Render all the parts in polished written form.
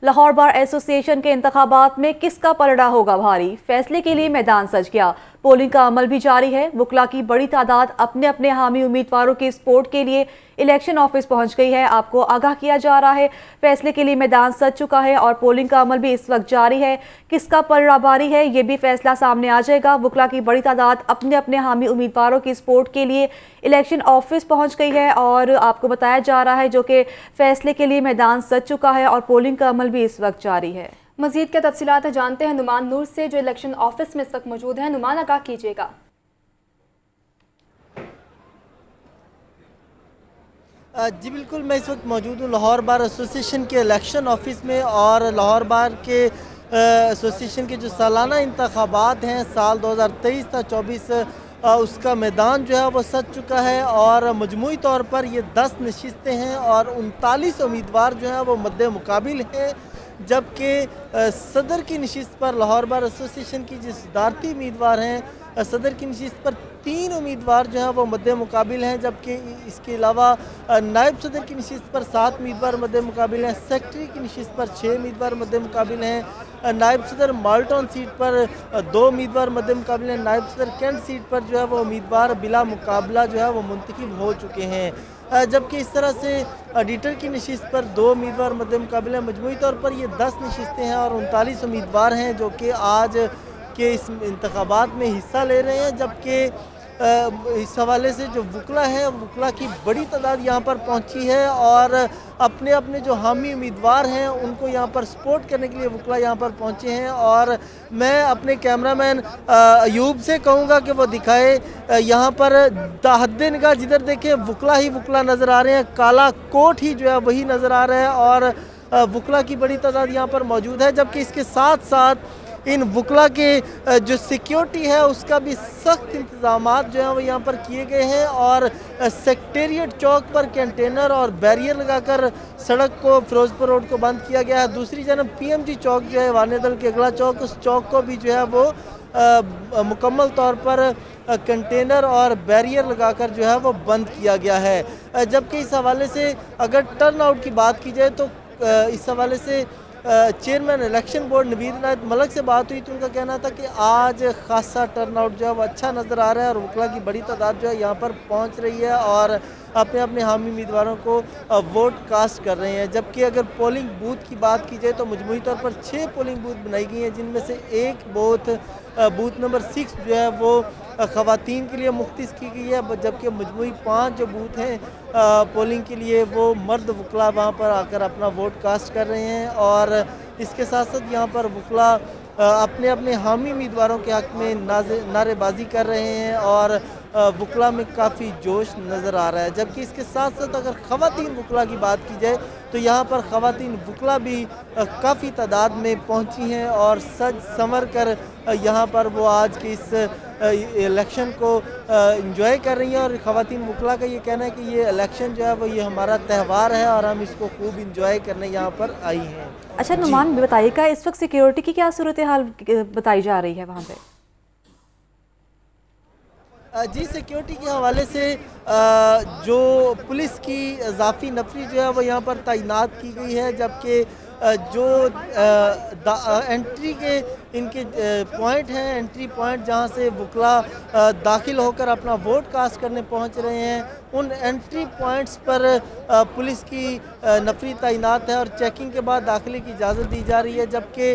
Lahore bar association के इंतखाबात में किसका पलड़ा होगा भारी, फैसले के लिए मैदान सज गया। पोलिंग का अमल भी जारी है। वुकला की बड़ी तादाद अपने अपने हामी उम्मीदवारों की सपोर्ट के लिए इलेक्शन ऑफिस पहुंच गई है। आपको आगाह किया जा रहा है, फैसले के लिए मैदान सज चुका है और पोलिंग का अमल भी इस वक्त जारी है। किसका पलड़ा भारी है, ये भी फैसला सामने आ जाएगा। वुकला की बड़ी तादाद अपने अपने हामी उम्मीदवारों की सपोर्ट के लिए इलेक्शन ऑफिस पहुंच गई है और आपको बताया जा रहा है जो कि फैसले के लिए मैदान सज चुका है और पोलिंग का अमल भी इस वक्त जारी है। मजीद क्या तफसीलात जानते हैं नुमान नूर से, जो इलेक्शन ऑफिस में इस वक्त मौजूद है। नुमान, आगाह कीजिएगा। जी बिल्कुल, मैं इस वक्त मौजूद हूँ लाहौर बार एसोसिएशन के इलेक्शन ऑफिस में और लाहौर बार के एसोसिएशन के जो सालाना इंतखाबात हैं साल 2023 था 24, उसका मैदान जो है वो सज चुका है और मजमूई तौर पर ये 10 नशिस्तें हैं और 39 उम्मीदवार जो हैं वो मद्दे मुकाबिल हैं। जबकि सदर की नशिस्त पर लाहौर बार एसोसिएशन की जो सदारती उम्मीदवार हैं, सदर की नशिस्त पर 3 उम्मीदवार जो हैं वो मद्दे मुकाबिल हैं। जबकि इसके अलावा नायब सदर की नशिस्त पर 7 उम्मीदवार मद्दे मुकाबिल हैं। सेक्रेटरी की नशिस्त पर 6 उम्मीदवार मद्दे मुकाबिल हैं। नायब सदर माल्टन सीट पर 2 उम्मीदवार मद्दे मुकाबिल हैं। नायब सदर कैंट सीट पर जो है वो उम्मीदवार बिला मुकाबला जो है वो मुंतखब हो चुके हैं। जबकि इस तरह से एडिटर की नशिस्त पर 2 उम्मीदवार मद्दे मुकाबले हैं। मजमूई तौर पर ये 10 नशिस्तें हैं और 39 उम्मीदवार हैं जो कि आज के इस इंतखाबात में हिस्सा ले रहे हैं। जबकि इस हवाले से जो वुकला है, वुकला की बड़ी तादाद यहाँ पर पहुँची है और अपने अपने जो हामी उम्मीदवार हैं उनको यहाँ पर सपोर्ट करने के लिए वुकला यहाँ पर पहुँचे हैं। और मैं अपने कैमरामैन अयूब से कहूँगा कि वो दिखाए यहाँ पर हद्दे निगाह जिधर देखें वुकला ही वुकला नज़र आ रहे हैं। काला कोट ही जो है वही नज़र आ रहा है और वुकला की बड़ी तादाद यहाँ पर मौजूद है। जबकि इसके साथ साथ इन वुकला के जो सिक्योरिटी है उसका भी सख्त इंतजामात जो हैं वो यहाँ पर किए गए हैं और सेक्रेटेरिएट चौक पर कंटेनर और बैरियर लगाकर सड़क को, फिरोजपुर रोड को बंद किया गया है। दूसरी जानब पीएमजी चौक जो है, वाने दल के अगला चौक, उस चौक को भी जो है वो मुकम्मल तौर पर कंटेनर और बैरियर लगाकर जो है वो बंद किया गया है। जबकि इस हवाले से अगर टर्न आउट की बात की जाए तो इस हवाले से चेयरमैन इलेक्शन बोर्ड नवीर इनायत मलिक से बात हुई तो उनका कहना था कि आज खासा टर्नआउट जो है वो अच्छा नज़र आ रहा है और वुकला की बड़ी तादाद जो है यहाँ पर पहुँच रही है और अपने अपने हामी उम्मीदवारों को वोट कास्ट कर रहे हैं। जबकि अगर पोलिंग बूथ की बात की जाए तो मजमूई तौर पर 6 पोलिंग बूथ बनाई गई हैं, जिनमें से एक बूथ नंबर 6 जो है वो ख़वातीन के लिए मुख्तिस की गई है। जबकि मजमूई 5 जो बूथ हैं पोलिंग के लिए वो मर्द वुकला वहाँ पर आकर अपना वोट कास्ट कर रहे हैं। और इसके साथ साथ यहाँ पर वुकला अपने अपने हामी उम्मीदवारों के हक़ में नारेबाजी कर रहे हैं और वुकला में काफ़ी जोश नज़र आ रहा है। जबकि इसके साथ साथ अगर ख़वातीन वुकला की बात की जाए तो यहाँ पर ख़वातीन वुकला भी काफ़ी तादाद में पहुँची हैं और सज संवर कर यहाँ पर वो आज के इस इलेक्शन को इंजॉय कर रही हैं। और ख़वातीन वुकला का ये कहना है कि ये इलेक्शन जो है वो ये हमारा त्यौहार है और हम इसको खूब इंजॉय करने यहाँ पर आई हैं। अच्छा नुमान, बताइएगा इस वक्त सिक्योरिटी की क्या सूरत हाल बताई जा रही है वहाँ पे? जी, सिक्योरिटी के हवाले से जो पुलिस की इजाफी नफरी जो है वो यहाँ पर तैनात की गई है। जबकि जो एंट्री के इनके पॉइंट हैं, एंट्री पॉइंट जहाँ से वुकला दाखिल होकर अपना वोट कास्ट करने पहुँच रहे हैं, उन एंट्री पॉइंट्स पर पुलिस की नफरी तैनात है और चेकिंग के बाद दाखिले की इजाज़त दी जा रही है। जबकि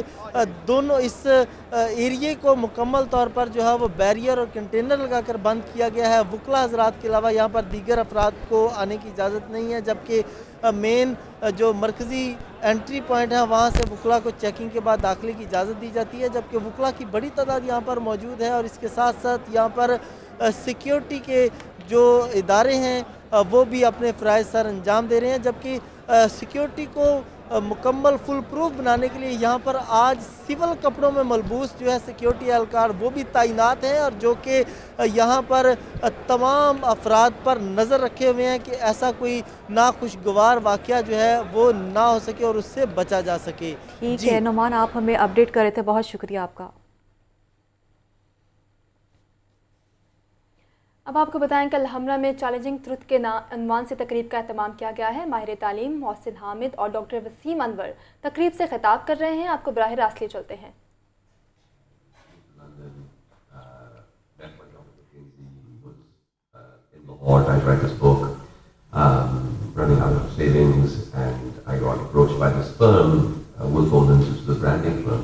दोनों इस एरिए को मुकम्मल तौर पर जो है वो बैरियर और कंटेनर लगाकर बंद किया गया है। वुकला हजरात के अलावा यहाँ पर दीगर अफराद को आने की इजाज़त नहीं है। जबकि मेन जो मरकज़ी एंट्री पॉइंट है वहाँ से वुकला को चेकिंग के बाद दाखिले की इजाज़त दी जाती है। जबकि वुकला की बड़ी तादाद यहाँ पर मौजूद है और इसके साथ साथ यहाँ पर सिक्योरिटी के जो इदारे हैं वो भी अपने फ़राइज़ सर अंजाम दे रहे हैं। जबकि सिक्योरिटी को मुकम्मल फुल प्रूफ बनाने के लिए यहाँ पर आज सिविल कपड़ों में मलबूस जो है सिक्योरिटी एहलकार वो भी तैनात हैं और जो कि यहाँ पर तमाम अफराद पर नज़र रखे हुए हैं कि ऐसा कोई नाखुशगवार वाक़या जो है वो ना हो सके और उससे बचा जा सके। ठीक है नुमान, आप हमें अपडेट कर रहे थे, बहुत शुक्रिया आपका। अब आपको बताएं कल हमरा में चैलेंजिंग ट्रुथ के अनवान से तकरीब का एहतमाम किया गया है। माहिर तालीम मोहसिन हामिद और डॉक्टर वसीम अनवर तकरीब से खिताब कर रहे हैं। आपको बराह रास्त ले चलते हैं। I tried this book, running out of savings, and I got approached by this firm, Wolf Holdings, which is a branding firm,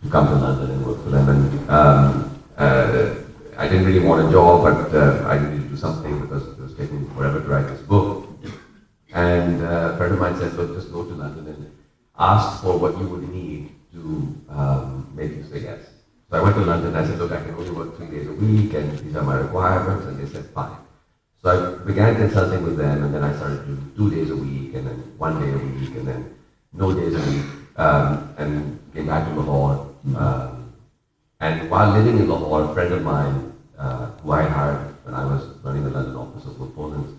to come to London and work for them. And I didn't really want a job, but I needed to do something because it was taking me forever to write this book. And a friend of mine said, look, just go to London and ask for what you would need to make you say yes. So I went to London and I said, look, I can only work 3 days a week, and these are my requirements, and they said, fine. So I began consulting with them, and then I started doing 2 days a week, and then 1 day a week, and then no days a week, and came back to Lahore. And while living in Lahore, a friend of mine, who I hired when I was running the London office of Wolf Holdings,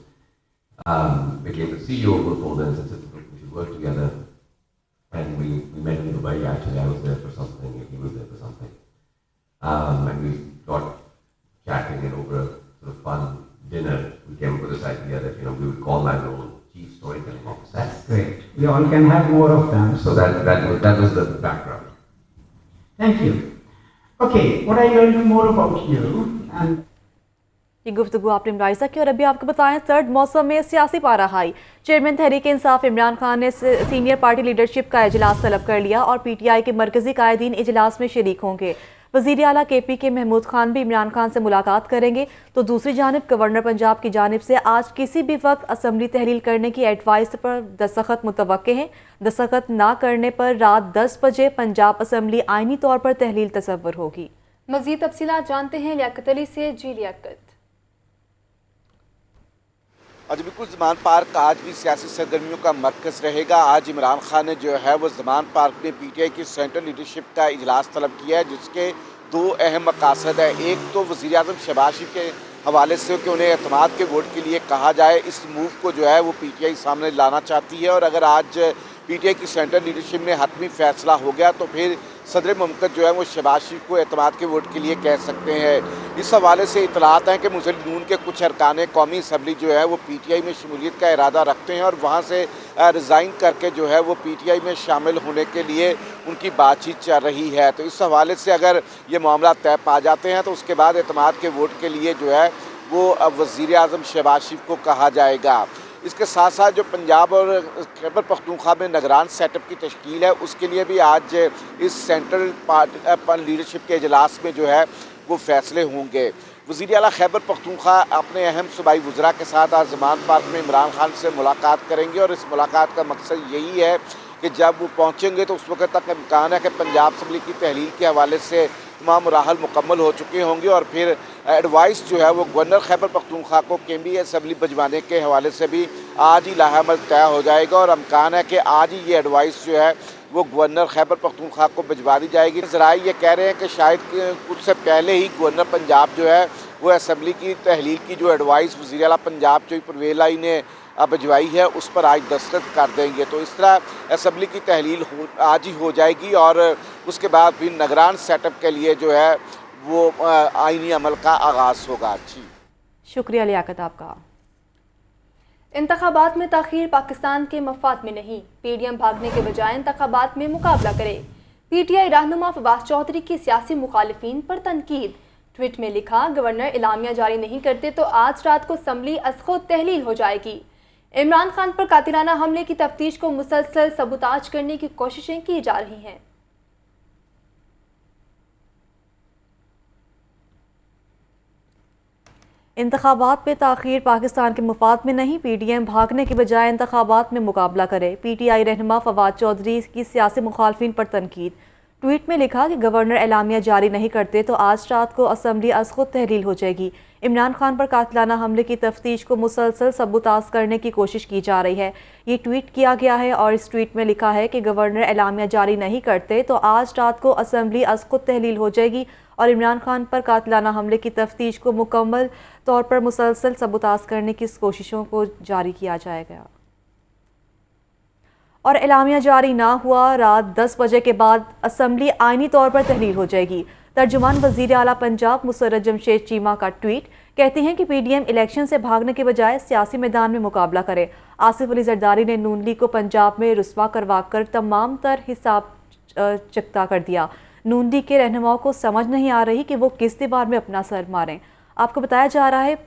became the CEO of Wolf Holdings and said, look, we should work together. And we met in Dubai. Actually, I was there for something, and he was there for something. And we got chatting, and over a sort of fun dinner, we came up with this idea that, we would call that our own chief storytelling officer. That's great. We all can have more of them. So that was the background. Thank you. Okay, what I learned more about you and ये गुफ्तगू आपने इमराइजा की। और अभी आपको बताएं, सर्द मौसम में सियासी पारा हाई। चेयरमैन तहरीक इंसाफ इमरान खान ने सीनियर पार्टी लीडरशिप का इजलास तलब कर लिया और PTI के मरकजी कायदीन इजलास में शरीक होंगे। वज़ीर आला KP के महमूद खान भी इमरान खान से मुलाकात करेंगे। तो दूसरी जानिब गवर्नर पंजाब की जानिब से आज किसी भी वक्त असम्बली तहलील करने की एडवाइस पर दस्तखत मुतवक्के हैं। दस्तखत ना करने पर रात 10 बजे पंजाब असम्बली आइनी तौर पर तहलील तस्वर होगी। मज़ीद तफसीलात जानते हैं लियाकत अली से। जी लियाकत। आज बिल्कुल ज़मान पार्क आज भी सियासी सरगर्मियों का मरकज़ रहेगा। आज इमरान खान ने जो है वो ज़मान पार्क में PTI की सेंट्रल लीडरशिप का इजलास तलब किया है, जिसके 2 अहम मकासद है। एक तो वज़ीर आज़म शहबाज शरीफ के हवाले से कि उन्हें एतमाद के वोट के लिए कहा जाए, इस मूव को जो है वो PTI सामने लाना चाहती है। और अगर आज PTI की सेंट्रल लीडरशिप में हतमी फैसला हो गया तो फिर सदर मुमकिन जो है वो शहबाज शरीफ को एतमाद के वोट के लिए कह सकते हैं। इस हवाले से इतलात हैं कि मुस्लिम नून के कुछ अरकान कौमी असम्बली जो है वो PTI में शमूलियत का इरादा रखते हैं और वहाँ से रिज़ाइन करके जो है वो PTI में शामिल होने के लिए उनकी बातचीत चल रही है। तो इस हवाले से अगर ये मामला तय पा जाते हैं तो उसके बाद एतमाद के वोट के लिए जो है वो वज़ीर आज़म शहबाज शरीफ को कहा जाएगा। इसके साथ साथ जो पंजाब और खैबर पख्तूनख्वा में निगरान सेटअप की तश्कील है, उसके लिए भी आज इस सेंट्रल पार्टी लीडरशिप के इजलास में जो है वो फैसले होंगे। वज़ीर आला खैबर पख्तूनख्वा अपने अहम सूबाई वज़रा के साथ आज ज़मान पार्क में इमरान खान से मुलाकात करेंगे और इस मुलाकात का मकसद यही है कि जब वो पहुँचेंगे तो उस वक्त तक इम्कान है कि पंजाब असम्बली की तहलील के हवाले से तमाम मराहल मुकम्मल हो चुके होंगे और फिर एडवाइस जो है वो गवर्नर खैबर पख्तूनख्वा को केंद्रीय असम्बली भिजवाने के हवाले से भी आज ही लाहमल तय हो जाएगा और इम्कान है कि आज ही ये एडवाइस जो है वो गवर्नर खैबर पख्तूनख्वा को भिजवा दी जाएगी। ज़राए ये कह रहे हैं कि शायद कुछ से पहले ही गवर्नर पंजाब जो है वो असम्बली की तहलील की जो एडवाइस वज़ीर आला पंजाब चौधरी परवेज़ इलाही ने भिजवाई है उस पर आज दस्तखत कर देंगे। तो इस तरह असम्बली की तहलील आज ही हो जाएगी और उसके बाद फिर निगरान सेटअप के लिए जो है वो आईनी अमल का आगाज़ होगा। जी शुक्रिया लियाकत आपका। इंतखाबात में ताख़ीर पाकिस्तान के मफाद में नहीं, PDM भागने के बजाय इंतखाबात में मुकाबला करे। PTI रहनुमा फवाद चौधरी की सियासी मुखालिफिन पर तनकीद। ट्वीट में लिखा, गवर्नर इलामिया जारी नहीं करते तो आज रात को असम्बली अज़-खुद तहलील हो जाएगी। इमरान खान पर कातिलाना हमले की तफ्तीश को मुसलसल सबूताज करने की कोशिशें की जा रही हैं। इंतखाबात पे ताख़ीर पाकिस्तान के मफाद में नहीं, PDM भागने के बजाय इंतखाबात में मुकाबला करे। PTI रहनुमा फवाद चौधरी की सियासी मुखालफिन पर तनकीद। ट्वीट में लिखा कि गवर्नर एलामिया जारी नहीं करते तो आज रात को असम्बली अज़-खुद तहलील हो जाएगी। इमरान खान पर कातिलाना हमले की तफ्तीश को मुसलसल सबूताज करने की कोशिश की जा रही है। ये ट्वीट किया गया है और इस ट्वीट में लिखा है कि गवर्नर एलामिया जारी नहीं करते तो आज रात को असम्बली अज़-खुद तहलील हो जाएगी और इमरान खान पर कातिलाना हमले की तफ्तीश को मुकम्मल तौर पर मुसलसल सबूताज करने की कोशिशों को जारी किया जाएगा। और एलामिया जारी ना हुआ, रात 10 बजे के बाद असम्बली आइनी तौर पर तहलील हो जाएगी। तर्जुमान वज़ीर आला पंजाब मुसर्रत जमशेद चीमा का ट्वीट। कहती हैं कि पीडीएम इलेक्शन से भागने के बजाय सियासी मैदान में मुकाबला करे। आसिफ अली जरदारी ने नून लीग को पंजाब में रुस्वा करवाकर तमाम तर हिसाब चकता कर दिया। नून लीग के रहनुमाओं को समझ नहीं आ रही कि वो किस दीवार में अपना सर मारें। आपको बताया जा रहा है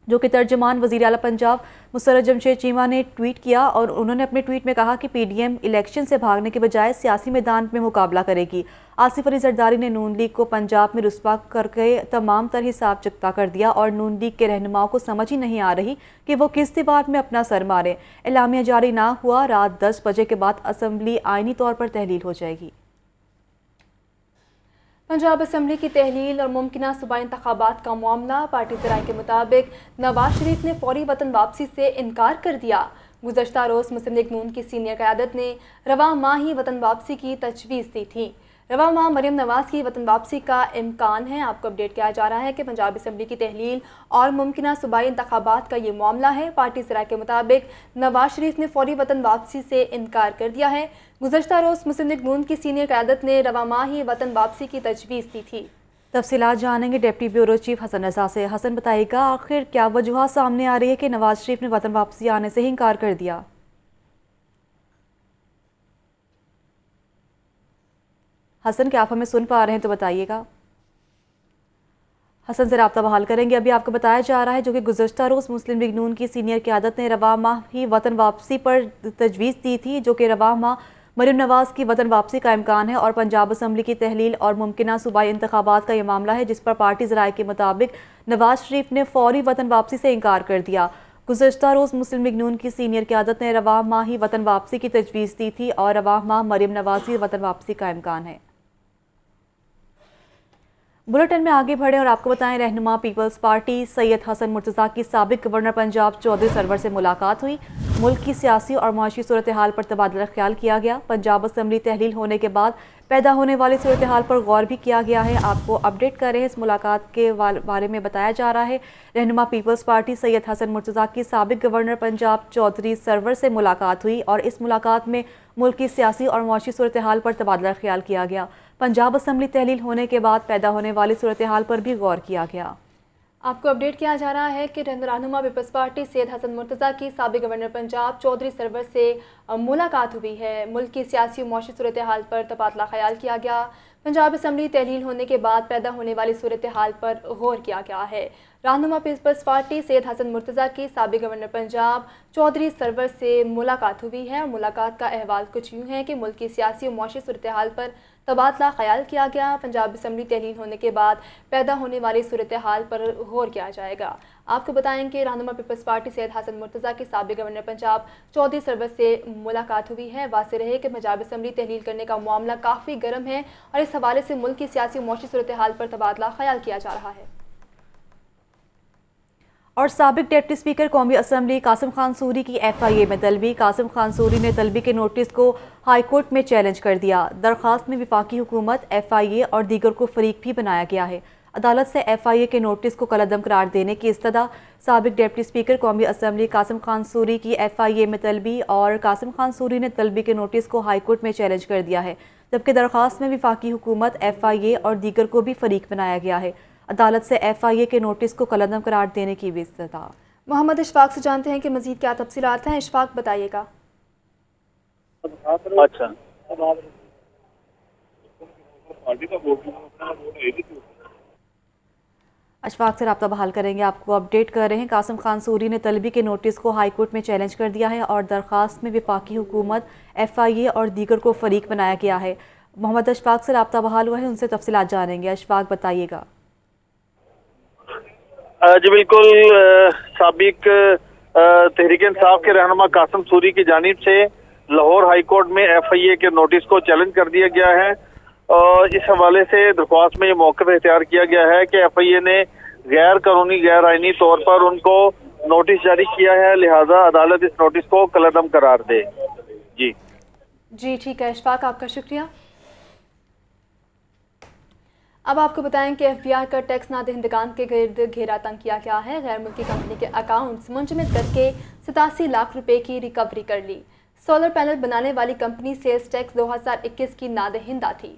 जो कि तर्जुमान वज़ीर आला पंजाब मुसर्रत जमशेद चीमा ने ट्वीट किया और उन्होंने अपने ट्वीट में कहा कि पीडीएम इलेक्शन से भागने के बजाय सियासी मैदान में मुकाबला करेगी। आसिफ अली जरदारी ने नून लीग को पंजाब में रुस्वा करके तमाम तर हिसाब चकता कर दिया और नून लीग के रहनुमाओं को समझ ही नहीं आ रही कि वो किस दीवार में अपना सर मारें। एलामिया जारी ना हुआ, रात 10 बजे के बाद असम्बली आइनी तौर पर तहलील हो जाएगी। पंजाब असम्बली की तहलील और मुमकिना सूबाई इंतखाबात का मामला। पार्टी ज़राए के मुताबिक नवाज शरीफ ने फौरी वतन वापसी से इनकार कर दिया। गुज़श्ता रोज़ मुस्लिम लीग नून की सीनियर क़यादत ने रवा माह ही वतन वापसी की तजवीज़ दी थी। रवा माह मरियम नवाज़ की वतन वापसी का इम्कान है। आपको अपडेट किया जा रहा है कि पंजाब असम्बली की तहलील और मुमकिना सूबाई इंतखाबात का ये मामला है। पार्टी ज़राए के मुताबिक नवाज शरीफ ने फौरी वतन वापसी से इनकार कर दिया है। गुज़श्ता रोज़ मुस्लिम लीग नून की सीनियर क़यादत ने रवा माह ही वतन वापसी की तजवीज़ दी थी। तफसीलात जानेंगे डिप्टी ब्यूरो चीफ हसन रज़ा से। हसन, बताइएगा आखिर क्या वजूहत सामने आ रही है कि नवाज शरीफ ने वतन वापसी आने से ही इनकार कर दिया? हसन, क्या आप हमें सुन पा रहे हैं तो बताइएगा। हसन से रब्ता बहाल करेंगे। अभी आपको बताया जा रहा है जो कि गुज़श्ता रोज़ मुस्लिम लीग नून की सीनियर क़यादत ने रवा माह ही वतन वापसी पर तजवीज़ दी थी, जो कि रवा माह मरियम नवाज़ की वतन वापसी का इम्कान है और पंजाब असम्बली की तहलील और मुमकिना सूबाई इंतखाबात का ये मामला है, जिस पर पार्टी ज़राए के मुताबिक नवाज शरीफ ने फौरी वतन वापसी से इनकार कर दिया। गुज़श्ता रोज़ मुस्लिम लीग नून की सीनियर क़यादत ने रवा माह ही वतन वापसी की तजवीज़ दी थी और रवा माह मरियम नवाज़ की वतन वापसी का इम्कान है। बुलेटिन में आगे बढ़े और आपको बताएं, रहनुमा पीपल्स पार्टी सैयद हसन मुर्तज़ा की साबिक गवर्नर पंजाब चौधरी सरवर से मुलाकात हुई। मुल्क की सियासी और माशी सूरत हाल पर तबादला ख्याल किया गया। पंजाब असम्बली तहलील होने के बाद पैदा होने वाली सूरत हाल पर गौर भी किया गया है। आपको अपडेट कर रहे हैं। इस मुलाकात के बारे में बताया जा रहा है, रहनुमा पीपल्स पार्टी सैयद हसन मुर्तज़ा की साबिक गवर्नर पंजाब चौधरी सरवर से मुलाकात हुई और इस मुलाकात में मुल्क की सियासी और माशी सूरत हाल पर तबादला ख्याल किया गया। पंजाब असम्बली तहलील होने के बाद पैदा होने वाली सूरत हाल पर भी गौर किया गया। आपको अपडेट किया जा रहा है कि रहनुमा पीपल्स पार्टी सैयद हसन मुर्तज़ा की साबिक गवर्नर पंजाब चौधरी सरवर से मुलाकात हुई है। मुल्क की सियासी और माशी सूरत हाल पर तबादला ख्याल किया गया। पंजाब असम्बली तहलील होने के बाद पैदा होने वाली सूरत हाल पर गौर किया गया है। रहनुमा पीपल्स पार्टी सैयद हसन मुर्तज़ा की साबिक गवर्नर पंजाब चौधरी सरवर से मुलाकात हुई है। मुलाकात का अहवाल कुछ यूँ है कि मुल्क की सियासी और माशी सूरत हाल पर तबादला ख्याल किया गया। पंजाब असम्बली तहलील होने के बाद पैदा होने वाली सूरत हाल पर गौर किया जाएगा। आपको बताएं कि रहनुमा पीपल्स पार्टी सैयद हसन मुर्तज़ा की साबिक गवर्नर पंजाब चौधरी सरवर से मुलाकात हुई है। वाज़ेह रहे कि पंजाब असम्बली तहलील करने का मामला काफ़ी गर्म है और इस हवाले से मुल्क की सियासी मौशी सूरत हाल पर तबादला ख्याल किया जा रहा है। और साबिक डिप्टी स्पीकर कौमी असम्बली कासिम खान सूरी की FIA में तलबी। कासिम खान सूरी ने तलबी के नोटिस को हाई कोर्ट में चैलेंज कर दिया। दरख्वास्त में वफाकी हुकूमत, FIA और दीगर को फरीक भी बनाया गया है। अदालत से FIA के नोटिस को कलअदम करार देने की इस्तदा। साबिक डिप्टी स्पीकर कौमी असम्बली कासिम खान सूरी की FIA में तलबी और कासिम खान सूरी ने तलबी के नोटिस को हाई कोर्ट में चैलेंज कर दिया है, जबकि दरख्वास्त में वफाकी हुकूमत, FIA और दीगर को भी फरीक बनाया गया है। अदालत से FIA के नोटिस को कलअदम करार देने की भी इस्तदा। मोहम्मद इशफाक से जानते हैं कि मज़ीद क्या तफसीलात हैं। इशफाक, बताइएगा। अच्छा, अशफाक से रब्ता बहाल करेंगे। आपको अपडेट कर रहे हैं, कासिम खान सूरी ने तलबी के नोटिस को हाई कोर्ट में चैलेंज कर दिया है और दरख्वास्त में वफाकी हुकूमत, FIA और दीगर को फरीक बनाया गया है। मोहम्मद अशफाक से रब्ता बहाल हुआ है, उनसे तफसीलात जानेंगे। अशफाक, बताइएगा। जी बिल्कुल, साबिक तहरीक इंसाफ के रहनुमा कासिम सूरी की जानिब से लाहौर हाई कोर्ट में FIA के नोटिस को चैलेंज कर दिया गया है और इस हवाले से दरख्वास्त में ये मौक़िफ़ इख्तियार किया गया है कि FIA ने गैर कानूनी, गैर आइनी तौर पर उनको नोटिस जारी किया है, लिहाजा अदालत इस नोटिस को कलअदम करार दे। जी ठीक है इशफाक, आपका शुक्रिया। अब आपको बताएं कि FBI का टैक्स नादहिंदगान के गिर्द घेरा तंग किया गया है। गैर मुल्की कंपनी के अकाउंट्स मुंजमद करके 87 लाख रुपए की रिकवरी कर ली। सोलर पैनल बनाने वाली कंपनी सेल्स टैक्स 2021 की नादहिंदा थी।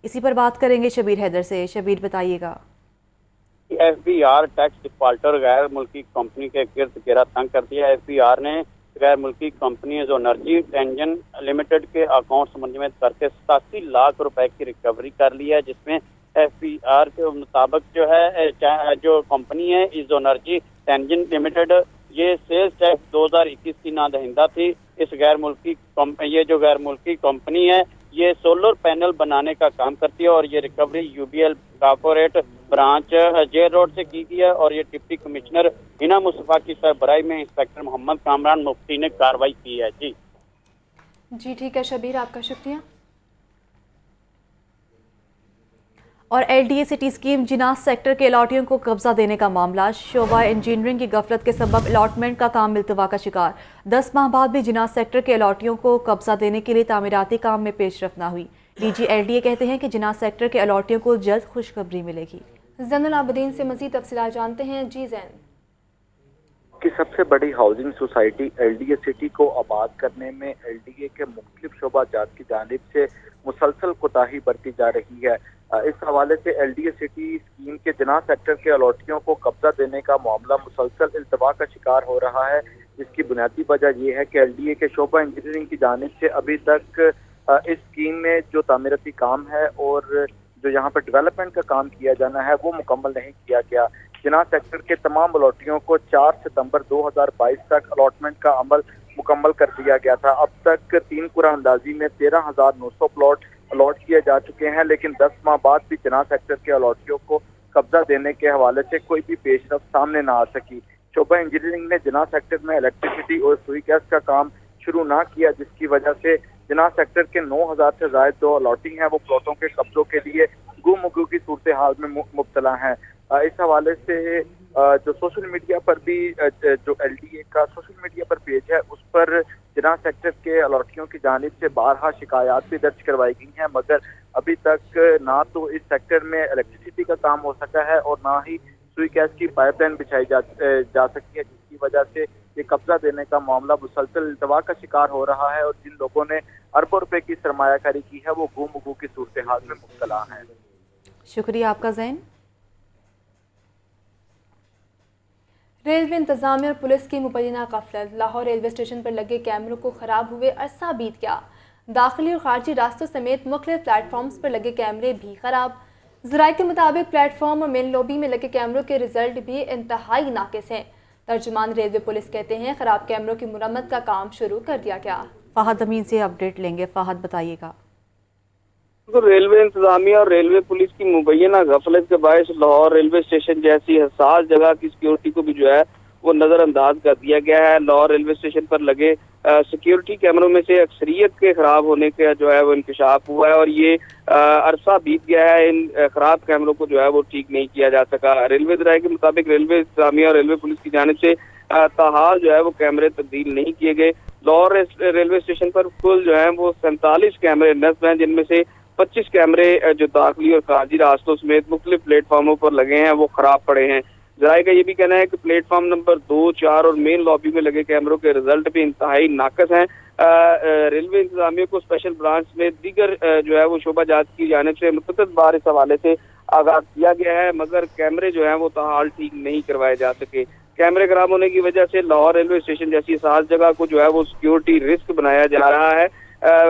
इसी पर बात करेंगे शबीर हैदर से। शबीर, बताइएगा। कि FBR टैक्स डिफॉल्टर गैर मुल्की कंपनी के गिर्द घेरा तंग कर दिया। FBR ने गैर मुल्की कंपनी एनर्जी टेंजन लिमिटेड के अकाउंट समन्वय करके 87 लाख रुपए की रिकवरी कर ली है, जिसमें FBR के मुताबिक जो है जो कंपनी है एनर्जी टेंजन लिमिटेड ये सेल्स टैक्स 2021 की नादहिंदा थी। इस ये जो गैर मुल्की कंपनी है ये सोलर पैनल बनाने का काम करती है और ये recovery UBL corporate branch jail road से की गई है और ये डिप्टी कमिश्नर हिना मुस्तफा की सरबराही में इंस्पेक्टर मोहम्मद कामरान मुफ्ती ने कार्रवाई की है। जी ठीक है शबीर, आपका शुक्रिया। और LDA सिटी स्कीम जिनास सेक्टर के अलॉटियों को कब्जा देने का मामला, शोबा इंजीनियरिंग की गफलत के सबब अलॉटमेंट का काम इल्तवा का शिकार। 10 माह बाद भी जिनास सेक्टर के अलॉटियों को कब्जा देने के लिए तामीराती काम में पेशरफ ना हुई। DG LDA कहते हैं कि जिनास सेक्टर के अलॉटियों को जल्द खुशखबरी मिलेगी। ज़ैनुल आबिदीन से मज़ीद तफसीलात जानते हैं। जी ज़ैन, की सबसे बड़ी हाउसिंग सोसाइटी LDA सिटी को आबाद करने में LDA के मुख्तलिफ शोबाजात की जानिब से मुसलसल कोताही बरती जा रही है। इस हवाले से LDA सिटी स्कीम के जना सेक्टर के अलॉटियों को कब्जा देने का मामला मुसलसल इल्तवा का शिकार हो रहा है, जिसकी बुनियादी वजह यह है कि LDA के शोबा इंजीनियरिंग की जानिब से अभी तक इस स्कीम में जो तामीराती काम है और जो यहाँ पर डेवलपमेंट का काम किया जाना है वो मुकम्मल नहीं किया गया। जिना सेक्टर के तमाम अलॉटियों को 4 सितंबर 2022 तक अलॉटमेंट का अमल मुकम्मल कर दिया गया था। अब तक 3 कुरा अंदाजी में 13,900 प्लॉट अलॉट किए जा चुके हैं, लेकिन 10 माह बाद भी जिना सेक्टर के अलॉटियों को कब्जा देने के हवाले से कोई भी पेशरफ्त सामने ना आ सकी। शोबा इंजीनियरिंग ने जिना सेक्टर में इलेक्ट्रिसिटी और सुई गैस का काम शुरू ना किया, जिसकी वजह से जिना सेक्टर के 9,000 से ज्यादा जो अलॉटिंग है वो प्लॉटों के कब्जों के लिए गुमगू की सूरत हाल में मुब्तला हैं। इस हवाले से जो सोशल मीडिया पर भी जो LDA का सोशल मीडिया पर पेज है उस पर जिना सेक्टर के अलॉटियों की जानिब से बारहा शिकायत भी दर्ज करवाई गई हैं, मगर अभी तक ना तो इस सेक्टर में इलेक्ट्रिसिटी का काम हो सका है और ना ही सुई गैस की पाइपलाइन बिछाई जा सकी है, जिसकी वजह से ये कब्जा देने का मामला मुसलसल इल्तवा का शिकार हो रहा है और जिन लोगों ने अरबों रुपए की सरमायाकारी की है वो गुमगू की सूरत हाल में मुब्तला हैं। शुक्रिया आपका ज़ैन। रेलवे इंतजामिया और पुलिस की मुबैना गफलत, लाहौर रेलवे स्टेशन पर लगे कैमरों को खराब हुए अरसा बीत गया। दाखिली और खारजी रास्तों समेत मुख्तलिफ प्लेटफॉर्म्स पर लगे कैमरे भी खराब। ज़राए के मुताबिक प्लेटफॉर्म और मेन लॉबी में लगे कैमरों के रिजल्ट भी इंतहाई नाकिस हैं। तर्जुमान रेलवे पुलिस कहते हैं खराब कैमरों की मुरम्मत का काम शुरू कर दिया गया। फ़हद अमीन से अपडेट लेंगे। फ़हद बताइएगा। तो रेलवे इंतजामिया और रेलवे पुलिस की मुबैना गफलत के बायस लाहौर रेलवे स्टेशन जैसी हसास जगह की सिक्योरिटी को भी जो है वो नज़रअंदाज कर दिया गया है। लाहौर रेलवे स्टेशन पर लगे सिक्योरिटी कैमरों में से अक्सरियत के खराब होने का जो है वो इंकशाफ हुआ है और ये अरसा बीत गया है। इन खराब कैमरों को जो है वो ठीक नहीं किया जा सका। रेलवे ज़राए के मुताबिक रेलवे इंतजामिया और रेलवे पुलिस की जानिब से ताहाल जो है वो कैमरे तब्दील नहीं किए गए। लाहौर रेलवे स्टेशन पर कुल जो है वो 47 कैमरे नस्ब हैं, जिनमें से 25 कैमरे जो दाखिली और खारजी रास्तों समेत मुख्तलिफ प्लेटफॉर्मों पर लगे हैं वो खराब पड़े हैं। ज़राए का ये भी कहना है कि प्लेटफॉर्म नंबर 2, 4 और मेन लॉबी में लगे कैमरों के रिजल्ट भी इंतहाई नाकस हैं। रेलवे इंतजामिया को स्पेशल ब्रांच में दीगर जो है वो शोबाजात की जानिब से मुतअद्दिद बार इस हवाले से आगाह किया गया है, मगर कैमरे जो है वो ताहाल ठीक नहीं करवाए जा सके। कैमरे खराब होने की वजह से लाहौर रेलवे स्टेशन जैसी खास जगह को जो है वो सिक्योरिटी रिस्क बनाया जा रहा है।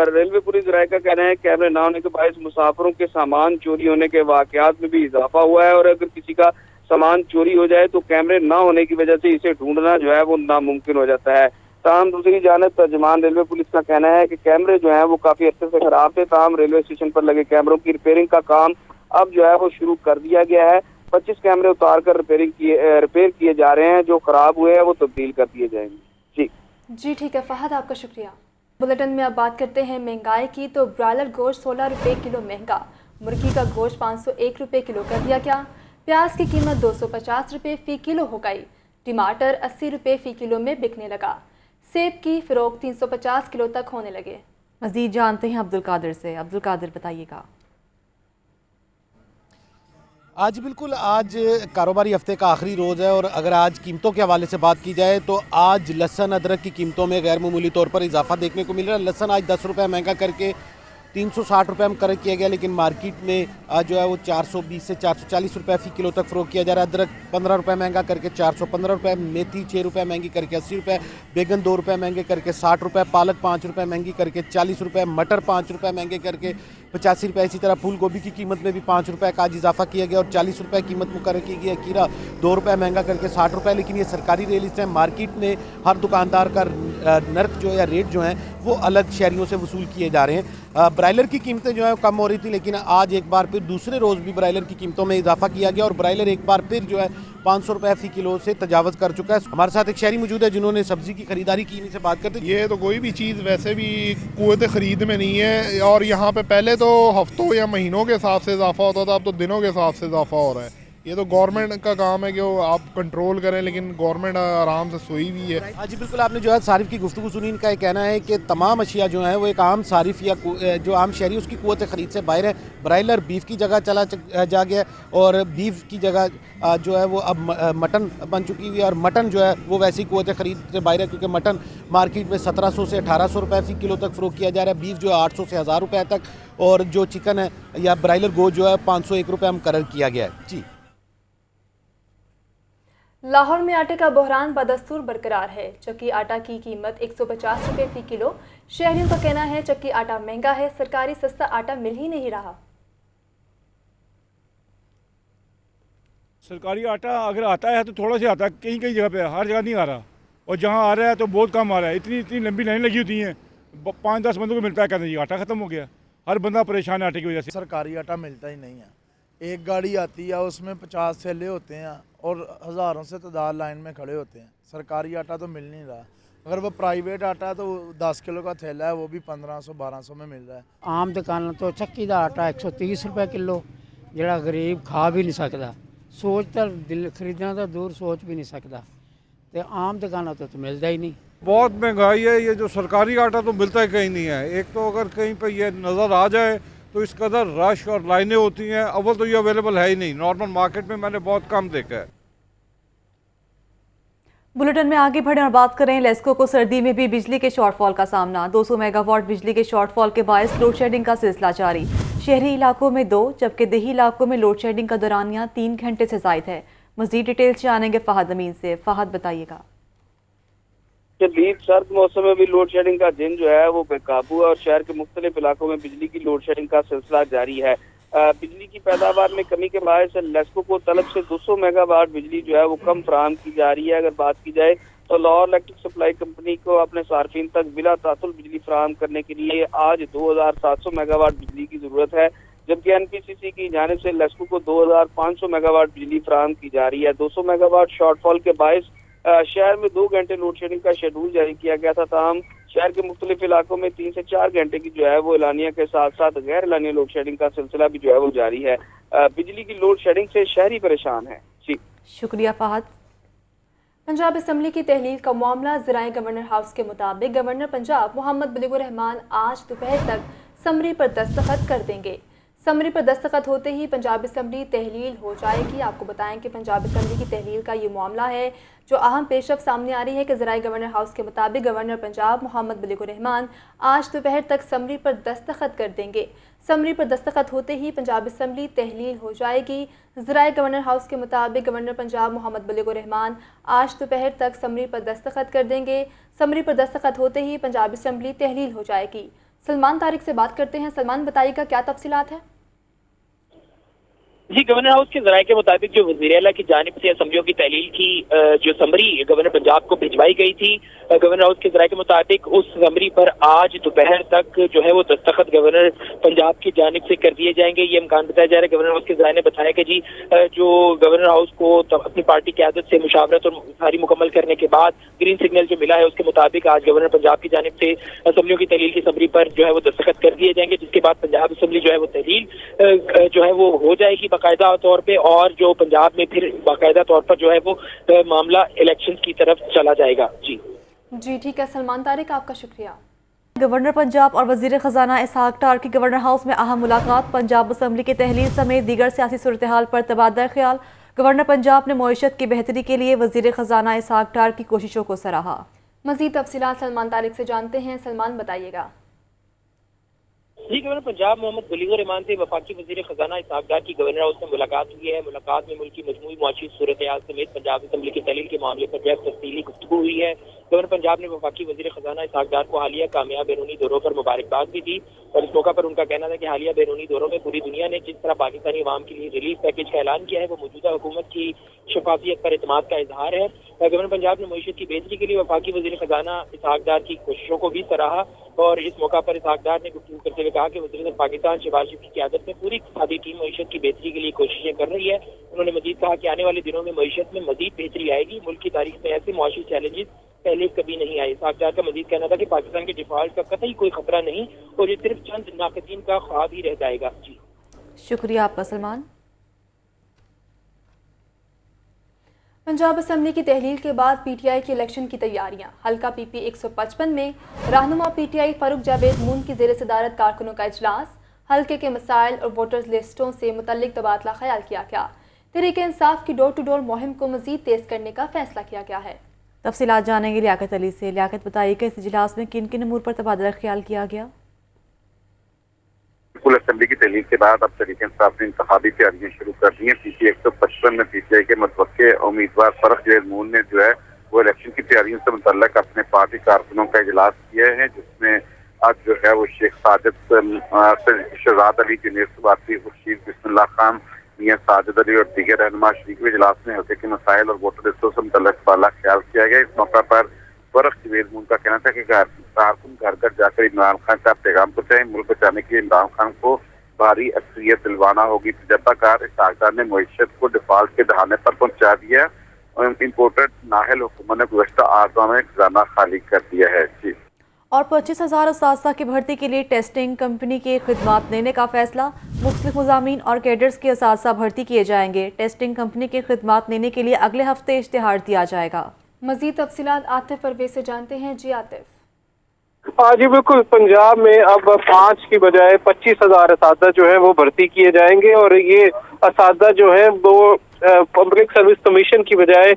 रेलवे पुलिस ज़राए का कहना है कैमरे ना होने के बायस मुसाफिरों के सामान चोरी होने के वाकयात में भी इजाफा हुआ है और अगर किसी का सामान चोरी हो जाए तो कैमरे ना होने की वजह से इसे ढूंढना जो है वो नामुमकिन हो जाता है। ताहम दूसरी जानब तर्जुमान रेलवे पुलिस का कहना है कि कैमरे जो है वो काफी अर्से से खराब थे। ताहम रेलवे स्टेशन पर लगे कैमरों की रिपेयरिंग का काम अब जो है वो शुरू कर दिया गया है। 25 कैमरे उतार कर रिपेयर किए जा रहे हैं, जो खराब हुए हैं वो तब्दील कर दिए जाएंगे। जी ठीक है फ़हद, आपका शुक्रिया। बुलेटिन में अब बात करते हैं महंगाई की। तो ब्रायलर गोश्त 16 रुपये किलो महंगा, मुर्गी का गोश्त 501 रुपये किलो कर दिया गया। प्याज की कीमत 250 रुपये फ़ी किलो हो गई। टमाटर 80 रुपये फ़ी किलो में बिकने लगा। सेब की फ़रोख्त 350 किलो तक होने लगे। मज़ीद जानते हैं अब्दुल कादिर से। अब्दुल कादिर बताइएगा। आज बिल्कुल आज कारोबारी हफ्ते का आखिरी रोज़ है और अगर आज कीमतों के हवाले से बात की जाए तो आज लहसुन अदरक की कीमतों में गैर मामूली तौर पर इजाफा देखने को मिल रहा है। लहसुन आज 10 रुपये महंगा करके 360 रुपये में कर किया गया, लेकिन मार्केट में जो है वो 420 से 440 रुपये फ़ी किलो तक फ़रोख्त किया जा रहा है। अदरक 15 रुपये महंगा करके 415 रुपये, मेथी 6 रुपये महंगी करके 80 रुपये, बैगन 2 रुपये महंगे करके 60 रुपये, पालक 5 रुपये महंगी करके 40 रुपये, मटर 5 रुपये महंगे करके 85 रुपये। इसी तरह फूल गोभी की कीमत में भी 5 रुपये का आज इजाफा किया गया और 40 रुपये कीमत मुकर्रर की गई है। खीरा 2 रुपये महंगा करके 60 रुपये। लेकिन ये सरकारी रेट है, मार्केट में हर दुकानदार का नर्क जो है या रेट जो है वो अलग शहरियों से वसूल किए जा रहे हैं। ब्रायलर की कीमतें जो है कम हो रही थी, लेकिन आज एक बार फिर दूसरे रोज़ भी ब्रायलर की कीमतों में इजाफा किया गया और ब्रायलर एक बार फिर जो है 500 रुपये फ़ी किलो से तजावज़ कर चुका है। हमारे साथ एक शहरी मौजूद है जिन्होंने सब्ज़ी की खरीदारी की, इनसे बात करते। ये तो कोई भी चीज़ वैसे भी क़ुव्वत ख़रीद में नहीं है, और यहाँ पे पहले तो हफ्तों या महीनों के हिसाब से इजाफा होता था, अब तो दिनों के हिसाब से इजाफा हो रहा है। ये तो गवर्नमेंट का काम है कि वो आप कंट्रोल करें, लेकिन गवर्नमेंट आराम से सोई हुई है। हाँ जी बिल्कुल, आपने जो है सारिफ की गुफ्तगू सुनी। इनका ये कहना है कि तमाम अशिया जो है वो एक आम सारिफ या जो आम शहरी उसकी क़ुव्वत ख़रीद से बाहर है। ब्रायलर बीफ की जगह चला जा गया और बीफ की जगह जो है वो अब मटन बन चुकी हुई है, और मटन जो है वो वैसी क़ुव्वत ख़रीद से बाहर है, क्योंकि मटन मार्केट में 1700 से 1800 रुपये फ़ी किलो तक फ़रोख्त किया जा रहा है। बीफ जो है 800 से 1000 रुपये तक, और जो चिकन है या ब्रायलर गोश्त जो है 501 रुपये मुकर्रर किया गया है। जी, लाहौर में आटे का बहरान बदस्तूर बरकरार है। चक्की आटा की कीमत 150 रुपये फ़ी किलो। शहरियों का कहना है चक्की आटा महंगा है, सरकारी सस्ता आटा मिल ही नहीं रहा। सरकारी आटा अगर आता है तो थोड़ा सा आता है, कहीं कहीं जगह पे, हर जगह नहीं आ रहा, और जहाँ आ रहा है तो बहुत कम आ रहा है। इतनी लंबी लाइन लगी होती हैं, 5-10 बंदों को मिलता है, कहते हैं आटा ख़त्म हो गया। हर बंदा परेशान है आटे की वजह से। सरकारी आटा मिलता ही नहीं है। एक गाड़ी आती है उसमें 50 थैले होते हैं और हज़ारों से तादाद लाइन में खड़े होते हैं। सरकारी आटा तो मिल नहीं रहा। अगर वो प्राइवेट आटा है तो 10 किलो का थैला है, वो भी 1500-1200 में मिल रहा है। आम दुकानों तो चक्की का आटा 130 रुपये किलो, जड़ा गरीब खा भी नहीं सकता। सोच तो दिल खरीदना तो दूर सोच भी नहीं सकता, तो आम दुकानों तो मिलता ही नहीं। बहुत महंगाई है। ये जो सरकारी आटा तो मिलता ही कहीं नहीं है। एक तो अगर कहीं पे ये नज़र आ जाए तो इस कदर रश और लाइनें होती हैं। अव्वल तो ये अवेलेबल है ही नहीं, नॉर्मल मार्केट में मैंने बहुत कम देखा है। बुलेटिन में आगे बढ़ें और बात करें लेस्को को सर्दी में भी बिजली के शॉर्टफॉल का सामना। 200 मेगावाट बिजली के शॉर्टफॉल के बायस लोड शेडिंग का सिलसिला जारी। शहरी इलाकों में 2 जबकि देही इलाकों में लोड शेडिंग का दौरानिया 3 घंटे से ज़ायद है। मजीद डिटेल्स जानेंगे फहद अमीन से। फहद बताइएगा। शदीद सर्द मौसम में भी लोड शेडिंग का दिन जो है वो बेकाबू है और शहर के मुख्तलिफ इलाकों में बिजली की लोड शेडिंग का सिलसिला जारी है। बिजली की पैदावार में कमी के बायस लेस्को को तलब से 200 मेगावाट बिजली जो है वो कम फराहम की जा रही है। अगर बात की जाए तो लाहौर इलेक्ट्रिक सप्लाई कंपनी को अपने सार्फिन तक बिला तातुल बिजली फराहम करने के लिए आज 2700 मेगावाट बिजली की जरूरत है, जबकि एनपीसीसी की जानिब से लेस्को को 2500 मेगावाट बिजली फराहम की जा रही है। 200 मेगावाट शॉर्टफॉल के बायस शहर में 2 घंटे लोड शेडिंग का शेड्यूल जारी किया गया था। ताहम शहर के मुख्तलिफ इलाकों में 3 से 4 घंटे की जो है वो एलानिया के साथ साथ गैर एलानिया लोड शेडिंग का सिलसिला भी जो है वो जारी है। बिजली की लोड शेडिंग से शहरी परेशान है। जी शुक्रिया फहद। पंजाब असम्बली की तहलील का मामला ज़राए गवर्नर हाउस के मुताबिक गवर्नर पंजाब मोहम्मद बलीगुर रहमान आज दोपहर तक समरी पर दस्तखत कर देंगे। समरी पर दस्तखत होते ही पंजाब असम्बली तहलील हो जाएगी। आपको बताएं कि पंजाब असम्बली की तहलील का ये मामला है जो अहम पेशरफ सामने आ रही है कि ज़राए गवर्नर हाउस के मुताबिक गवर्नर पंजाब मोहम्मद बलीगुर रहमान आज दोपहर तक समरी पर दस्तखत कर देंगे। समरी पर दस्तखत होते ही पंजाब असम्बली तहलील हो जाएगी। ज़राए गवर्नर हाउस के मुताबिक गवर्नर पंजाब मोहम्मद बलीगुर रहमान आज दोपहर तक समरी पर दस्तखत कर देंगे। समरी पर दस्तखत होते ही पंजाब असम्बली तहलील हो जाएगी। सलमान तारिक से बात करते हैं। सलमान बताइएगा क्या तफसीलात है। जी, गवर्नर हाउस के जराये के मुताबिक जो वज़ीर आला की जानिब से असम्बलियों की तहलील की जो समरी गवर्नर पंजाब को भिजवाई गई थी, गवर्नर हाउस के जराये के मुताबिक उस समरी पर आज दोपहर तक जो है वो दस्तखत गवर्नर पंजाब की जानिब से कर दिए जाएंगे। ये इम्कान बताया जा रहा है। गवर्नर हाउस के जराये ने बताया कि जी जो गवर्नर हाउस को अपनी पार्टी की आदत से मुशावरत और सारी मुकम्मल करने के बाद ग्रीन सिग्नल जो मिला है उसके मुताबिक आज गवर्नर पंजाब की जानिब से असम्बलियों की तहलील की समरी पर जो है वो दस्तखत कर दिए जाएंगे, जिसके बाद पंजाब असम्बली जो है वो तहलील जो है वो हो जाएगी बाकायदा तौर पे, और जो पंजाब में फिर बाकायदा तौर पर जो है वो मामला इलेक्शन की तरफ चला जाएगा। जी ठीक है सलमान तारिक, आपका शुक्रिया। गवर्नर पंजाब और वजीर खजाना इसहाक डार की गवर्नर हाउस में अहम मुलाकात। पंजाब असम्बली की तहलील समेत दीगर सियासी सूरत हाल पर तबादला ख्याल। गवर्नर पंजाब ने मईशत की बेहतरी के लिए वजीर खजाना इसहाक डार की कोशिशों को सराहा। मजीद तफसीलात सलमान तारिक से जानते हैं। सलमान बताइएगा। जी, गवर्नर पंजाब मोहम्मद बलीगुर रहमान से वफाकी वजीर खजाना इसहाक डार की गवर्नर हाउस में मुलाकात हुई है। मुलाकात में मुल्क की मजमूई मुआशी सूरत-ए-हाल समेत पंजाब असम्बली की तहलील के मामले पर जो तफसीली गुफ्तगू हुई है। गवर्नर पंजाब ने वफाकी वजीर खजाना इसहाक डार को हालिया कामयाब बैरूनी दौरों पर मुबारकबाद भी दी और इस मौका पर उनका कहना था कि हालिया बैरूनी दौरों में पूरी दुनिया ने जिस तरह पाकिस्तानी अवाम के लिए रिलीफ पैकेज का ऐलान किया है वो मौजूदा हुकूमत की शफाफियत पर एतमाद का इजहार है। गवर्नर पंजाब ने मईशत की बेहतरी के लिए वफाकी वजीर खजाना इसहाक डार की कोशिशों को भी सराहा और इस मौका पर इसहाक डार ने गुफ्तगू करते हुए कहा कि वज़ीर पाकिस्तान शहबाज शरीफ की क़यादत में पूरी इक़्तिसादी टीम मईशत की बेहतरी के लिए कोशिशें कर रही है। उन्होंने मजीद कहा कि आने वाले दिनों में मईशत में मजीद बेहतरी आएगी। मुल्क की तारीख में ऐसे मुआशी चैलेंजेस पहले कभी नहीं आए। इसहाक डार का मजीद कहना था कि पाकिस्तान के डिफॉल्ट का कतई कोई खतरा नहीं और ये सिर्फ चंद नाक़दीन का ख्वाब ही रह जाएगा। जी शुक्रिया आपका सलमान। पंजाब असम्बली की तहलील के बाद पीटीआई के इलेक्शन की तैयारियां। हल्का पीपी 155 में रहनुमा पीटीआई फारूक जावेद मून की ज़ेर सदारत कारकुनों का इजलास। हल्के के मसाइल और वोटर्स लिस्टों से मुतल्लिक तबादला ख्याल किया गया। तहरीक इंसाफ की डोर टू डोर मुहिम को मजीद तेज करने का फैसला किया गया है। तफसीलात जानेंगे लियाकत अली से। लियाकत, बताइए कि इस इजलास में किन किन अमूर पर तबादला ख्याल किया गया? बिल्कुल, असम्बली की तहलील के बाद अब तहरीक इंसाफ ने इंतखाबी तैयारियां शुरू कर दी हैं। पीपी 155 में पीटीआई के मुतवक्के उम्मीदवार फारूक जावेद मून ने जो है वो इलेक्शन की तैयारियों से मुतल्लक अपने पार्टी कारकुनों का इजलास किया है, जिसमें आज जो है वो शेख साजिद शहजाद अली जूनियर सबाती खुर्शीद बिस्मिल्लाह खान मियां साजिद अली और दीगर रहनुमा शरीक हुए। इजलास में हल्के के मसाइल और वोटर लिस्टों से मुतल्लक तबादला ख्याल किया गया। इस मौका पर फारूक जावेद मून का कहना था कि कारकुन घर घर जाकर इमरान खान का पैगाम पहुंचाएं। मुल्क बचाने के लिए इमरान खान को भारी अक्सरियत दिलवाना होगी। तजर्बाकार इसहाक डार ने मईशत को डिफॉल्ट के दहाने पर पहुंचा दिया और इम्पोर्टेड नाहल हुकूमत ने गुज़श्ता 8 माह में खजाना खाली कर दिया है। जी और 25,000 उस्ताद की भर्ती के लिए टेस्टिंग कंपनी की खिदमात देने का फैसला। मुख्तलिफ मुज़ामीन और कैडर्स के उस्ताद भर्ती किए जाएंगे। टेस्टिंग कंपनी की खिदमात देने के लिए अगले हफ्ते इश्तिहार दिया जाएगा। मजीद तफसीलात आतिफ परवेज से जानते हैं। जी आतिफ। हाँ जी बिल्कुल, पंजाब में अब 5 की बजाय 25,000 असातिज़ा जो है वो भर्ती किए जाएंगे और ये असातिज़ा जो है वो पब्लिक सर्विस कमीशन की बजाय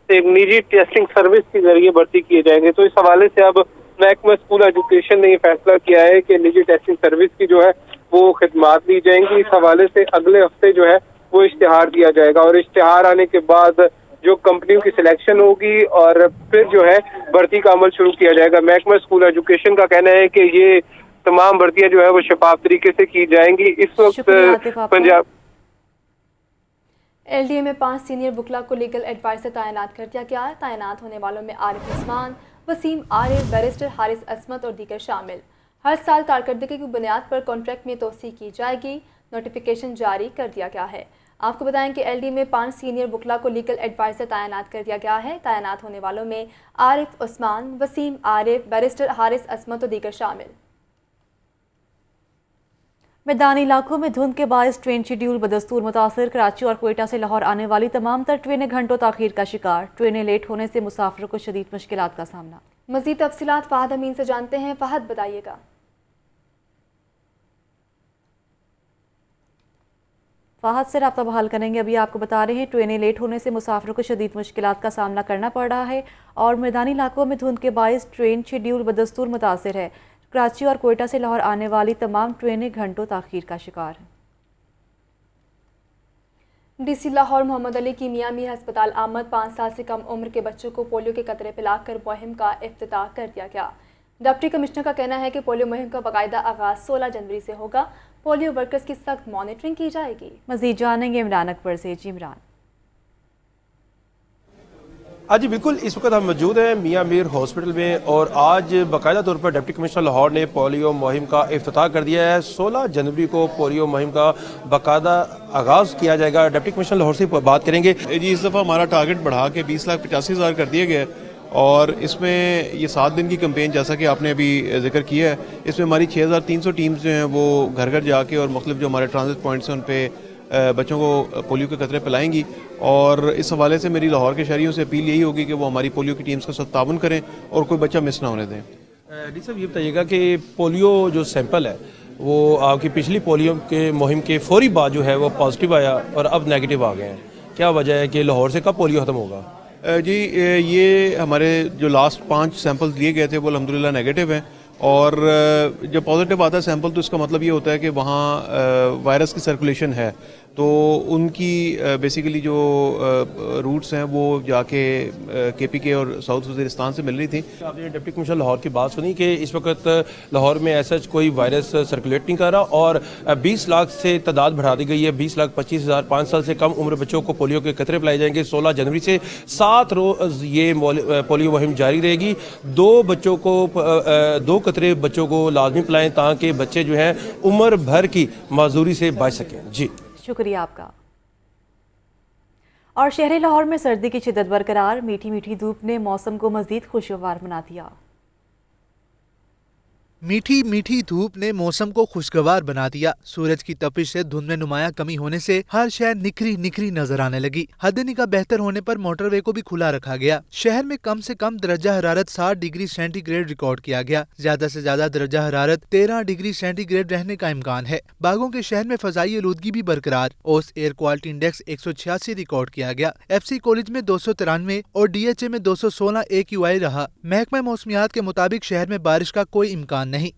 एक निजी टेस्टिंग सर्विस के जरिए भर्ती किए जाएंगे। तो इस हवाले से अब महकमा स्कूल एजुकेशन ने ये फैसला किया है कि निजी टेस्टिंग सर्विस की जो है वो खिदमात दी जाएंगी। इस हवाले से अगले हफ्ते जो है वो इश्तिहार दिया जाएगा और इश्तिहार आने के बाद जो कंपनियों की सिलेक्शन होगी और फिर जो है भर्ती का अमल शुरू किया जाएगा। महकमा स्कूल एजुकेशन का कहना है कि ये तमाम भर्तियां जो है वो शफाफ तरीके से की जाएंगी। इस वक्त पंजाब एलडीए में 5 सीनियर वकला को लीगल एडवाइजर तैनात कर दिया गया है। तैनात होने वालों में आरिफ उस्मान, वसीम आरिफ, बैरिस्टर हारिस असमत और दीगर शामिल। हर साल कारकर्दगी की बुनियाद पर कॉन्ट्रैक्ट में तोसी की जाएगी। नोटिफिकेशन जारी कर दिया गया है। आपको बताएं कि एलडी में 5 सीनियर वकला को लीगल एडवाइजर तैनात कर दिया गया है। तैनात होने वालों में आरिफ उस्मान, वसीम आरिफ, बैरिस्टर हारिस असमत और दीगर शामिल। मैदानी इलाकों में धुंध के बायस ट्रेन शेड्यूल बदस्तूर मुतासर। कराची और क्वेटा से लाहौर आने वाली तमाम तर ट्रेनें घंटों ताखीर का शिकार। ट्रेनें लेट होने से मुसाफिरों को शदीद मुश्किलात का सामना। मज़ीद तफसीलात फ़हद अमीन से जानते हैं। फ़हद, बताइएगा। फ़हद से रब्ता बहाल करेंगे। अभी आपको बता रहे हैं ट्रेनें लेट होने से मुसाफिरों को शदीद मुश्किलात का सामना करना पड़ रहा है और मैदानी इलाकों में धुंध के बायस ट्रेन शेड्यूल बदस्तूर मुतासर है। कराची और क्वेटा से लाहौर आने वाली तमाम ट्रेनें घंटों ताखीर का शिकार हैं। डीसी लाहौर मोहम्मद अली की मियां मीर अस्पताल आमद 5 साल से कम उम्र के बच्चों को पोलियो के कतरे पिलाकर मुहिम का इफ्तिताह कर दिया गया। डिप्टी कमिश्नर का कहना है कि पोलियो मुहिम का बाकायदा आगाज 16 जनवरी से होगा। पोलियो वर्कर्स की सख्त मॉनिटरिंग की जाएगी। मजीद जानेंगे इमरान अकबर से। जी इमरान। आज बिल्कुल इस वक्त हम मौजूद हैं मियां मीर हॉस्पिटल में और आज बाकायदा तौर पर डिप्टी कमिश्नर लाहौर ने पोलियो मुहिम का इफ्तिताह कर दिया है। 16 जनवरी को पोलियो मुहिम का बाकायदा आगाज़ किया जाएगा। डिप्टी कमिश्नर लाहौर से बात करेंगे। जी, इस दफ़ा हमारा टारगेट बढ़ा के 20,85,000 कर दिया गया और इसमें ये 7 दिन की कैंपेन जैसा कि आपने अभी जिक्र किया है, इसमें हमारी 6,300 टीम्स जो हैं वो घर घर जाके और मुख्तलिफ जो हमारे ट्रांजिट पॉइंट्स हैं उन पर बच्चों को पोलियो के कतरे पिलाएंगी। और इस हवाले से मेरी लाहौर के शहरियों से अपील यही होगी कि वो हमारी पोलियो की टीम्स के साथ ताउन करें और कोई बच्चा मिस ना होने दें। डी साहब, ये बताइएगा कि पोलियो जो सैंपल है वो आपकी पिछली पोलियो के मुहिम के फौरी बाद जो है वो पॉजिटिव आया और अब नेगेटिव आ गए हैं, क्या वजह है कि लाहौर से कब पोलियो ख़त्म होगा? जी, ये हमारे जो लास्ट 5 सैंपल दिए गए थे वो अल्हम्दुलिल्लाह नेगेटिव हैं और जब पॉजिटिव आता है सैंपल तो इसका मतलब ये होता है कि वहाँ वायरस की सर्कुलेशन है, तो उनकी बेसिकली जो रूट्स हैं वो जाके KPK और साउथ वज़ीरिस्तान से मिल रही थी। आपने डिप्टी कमिश्नर लाहौर की बात सुनी कि इस वक्त लाहौर में ऐसा कोई वायरस सर्कुलेट नहीं कर रहा और 20 लाख से तादाद बढ़ा दी गई है। 20,25,000 5 साल से कम उम्र बच्चों को पोलियो के कतरे पिलाए जाएंगे। 16 जनवरी से 7 रोज़ ये पोलियो मुहिम जारी रहेगी। 2 कतरे बच्चों को लाजमी पिलाएं ताकि बच्चे जो हैं उम्र भर की माजूरी से बच सकें। जी शुक्रिया आपका। और शहर लाहौर में सर्दी की शिद्दत बरकरार, मीठी मीठी धूप ने मौसम को मजीद खुशगवार बना दिया। मीठी मीठी धूप ने मौसम को खुशगवार बना दिया। सूरज की तपिश से धुंध में नुमाया कमी होने से हर शहर निखरी निखरी नजर आने लगी। हद-ए-निगाह बेहतर होने पर मोटरवे को भी खुला रखा गया। शहर में कम से कम दरजा हरारत 60 डिग्री सेंटीग्रेड रिकॉर्ड किया गया। ज्यादा से ज्यादा दरजा हरारत 13 डिग्री सेंटीग्रेड रहने का इम्कान है। बागों के शहर में फजाई आलूदगी भी बरकरार। ओस एयर क्वालिटी इंडेक्स 186 रिकॉर्ड किया गया। FC कॉलेज में 293 और DHA में 216 AQI रहा। महकमा मौसमियात के मुताबिक शहर में बारिश का कोई इम्कान नहीं।